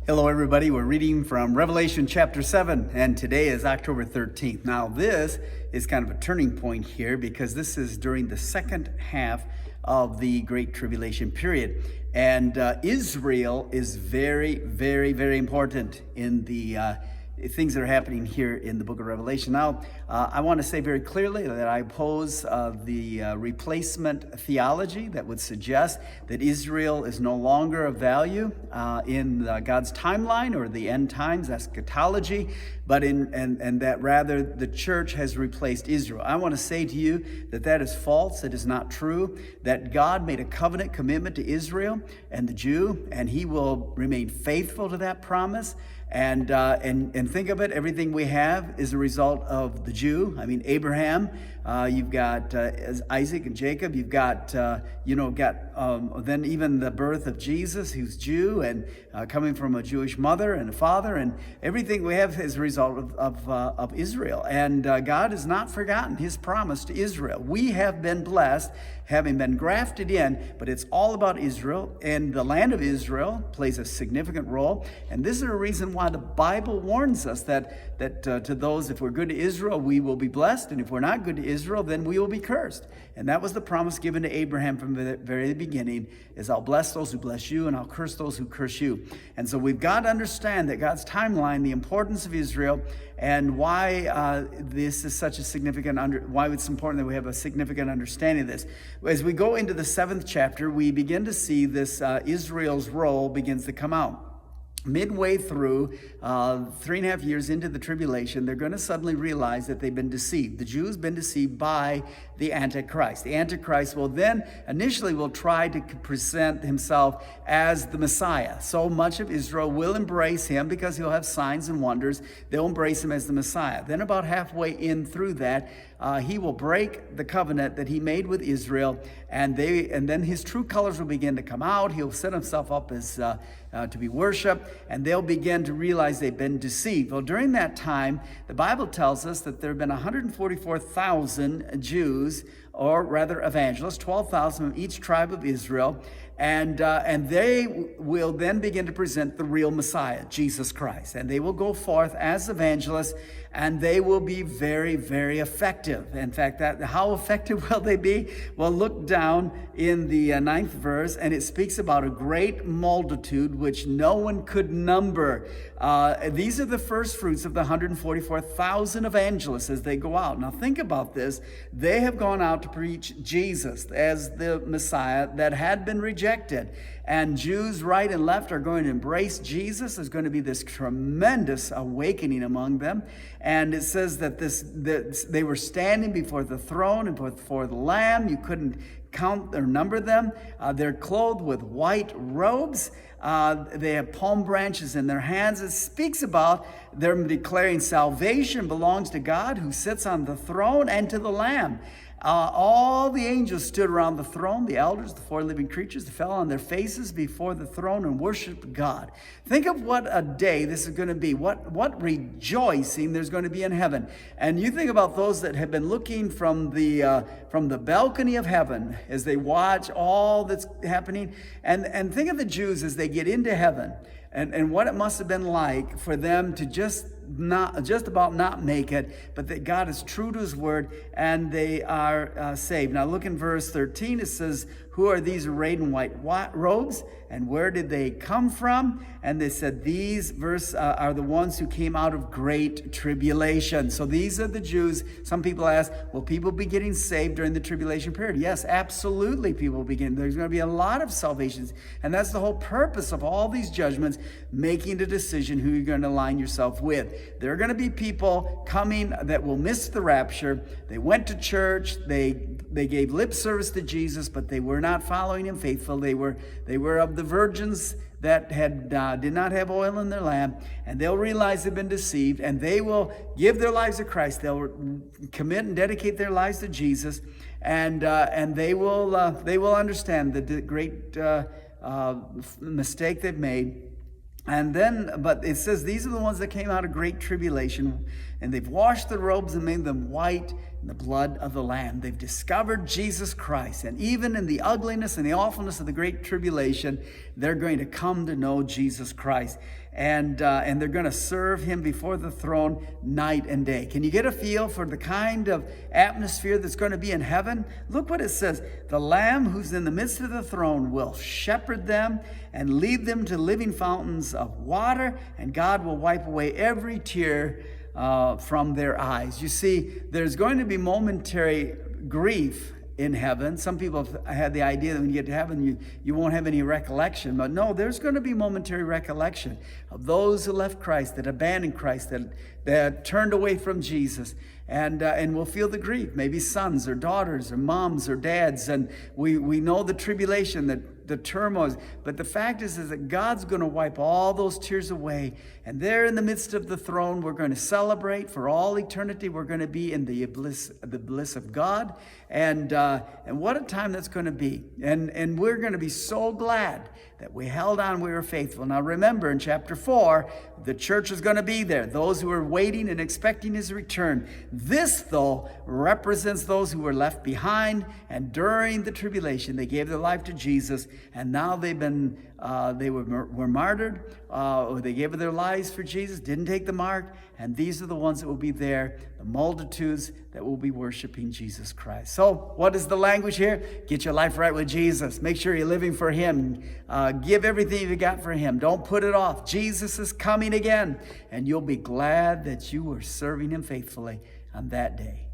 Hello everybody, we're reading from Revelation chapter 7 and today is October 13th. Now this is kind of a turning point here because this is during the second half of the Great Tribulation period. And Israel is very, very, very important in the things that are happening here in the book of Revelation. Now, I want to say very clearly that I oppose the replacement theology that would suggest that Israel is no longer of value in God's timeline or the end times eschatology, but and that rather the church has replaced Israel. I want to say to you that that is false. It is not true. That God made a covenant commitment to Israel and the Jew, and He will remain faithful to that promise. And think of it, everything we have is a result of the Jew. I mean, Abraham, you've got Isaac and Jacob, you've got, then even the birth of Jesus, who's Jew and coming from a Jewish mother and a father, and everything we have is a result of Israel. And God has not forgotten His promise to Israel. We have been blessed, having been grafted in, but it's all about Israel, and the land of Israel plays a significant role. And this is a reason why the Bible warns us that to those, if we're good to Israel, we will be blessed, and if we're not good to Israel, then we will be cursed. And that was the promise given to Abraham from the very beginning, is I'll bless those who bless you, and I'll curse those who curse you. And so we've got to understand that God's timeline, the importance of Israel, and why this is such a significant, why it's important that we have a significant understanding of this. As we go into the 7th chapter, we begin to see this Israel's role begins to come out. Midway through 3.5 years into the tribulation, they're going to suddenly realize that they've been deceived. The Jews have been deceived by the Antichrist. The Antichrist will then initially will try to present himself as the Messiah. So much of Israel will embrace him because he'll have signs and wonders. They'll embrace him as the Messiah. Then about halfway in through that, he will break the covenant that he made with Israel, and then his true colors will begin to come out. He'll set himself up as to be worshipped, and they'll begin to realize they've been deceived. Well, during that time, the Bible tells us that there have been 144,000 Jews, or rather evangelists, 12,000 from each tribe of Israel, and they will then begin to present the real Messiah, Jesus Christ. And they will go forth as evangelists, and they will be very, very effective. In fact, how effective will they be? Well, look down in the 9th verse, and it speaks about a great multitude which no one could number. These are the first fruits of the 144,000 evangelists as they go out. Now think about this. They have gone out to preach Jesus as the Messiah that had been rejected. And Jews right and left are going to embrace Jesus. There's going to be this tremendous awakening among them. And it says that they were standing before the throne and before the Lamb. You couldn't count or number them. They're clothed with white robes. They have palm branches in their hands. It speaks about them declaring salvation belongs to God who sits on the throne and to the Lamb. All the angels stood around the throne, the elders, the 4 living creatures, they fell on their faces before the throne and worshiped God. Think of what a day this is going to be, what rejoicing there's going to be in heaven. And you think about those that have been looking from the balcony of heaven as they watch all that's happening, and think of the Jews as they get into heaven. And what it must have been like for them to just about not make it, but that God is true to His word and they are saved. Now look in verse 13. It says, "Who are these arrayed in white robes, and where did they come from?" And they said, "These are the ones who came out of great tribulation." So these are the Jews. Some people ask, will people be getting saved during the tribulation period? Yes, absolutely, people will begin. There's going to be a lot of salvations, and that's the whole purpose of all these judgments, making the decision who you're going to align yourself with. There are going to be people coming that will miss the rapture. They went to church, they gave lip service to Jesus, but they were not following Him faithful. They were of the virgins that did not have oil in their lamp, and they'll realize they've been deceived, and they will give their lives to Christ. They'll commit and dedicate their lives to Jesus, and they will understand the great mistake they've made. And then, but it says these are the ones that came out of great tribulation. and they've washed their robes and made them white in the blood of the Lamb. They've discovered Jesus Christ. And even in the ugliness and the awfulness of the Great Tribulation, they're going to come to know Jesus Christ. And they're going to serve him before the throne night and day. Can you get a feel for the kind of atmosphere that's going to be in heaven? Look what it says. The Lamb who's in the midst of the throne will shepherd them and lead them to living fountains of water, and God will wipe away every tear from their eyes. You see, there's going to be momentary grief in heaven. Some people have had the idea that when you get to heaven, you won't have any recollection. But no, there's going to be momentary recollection of those who left Christ, that abandoned Christ, that turned away from Jesus, and will feel the grief. Maybe sons or daughters or moms or dads. And we know the tribulation, the turmoil. But the fact is that God's going to wipe all those tears away. And there in the midst of the throne, we're going to celebrate for all eternity. We're going to be in the bliss of God. And what a time that's going to be. And we're going to be so glad that we held on, we were faithful. Now remember, in chapter 4, the church is going to be there. Those who are waiting and expecting his return. This, though, represents those who were left behind. And during the tribulation, they gave their life to Jesus. And now they were martyred, or they gave their lives for Jesus, didn't take the mark. And these are the ones that will be there, the multitudes that will be worshiping Jesus Christ. So what is the language here? Get your life right with Jesus. Make sure you're living for him. Give everything you got for him. Don't put it off. Jesus is coming again, and you'll be glad that you were serving him faithfully on that day.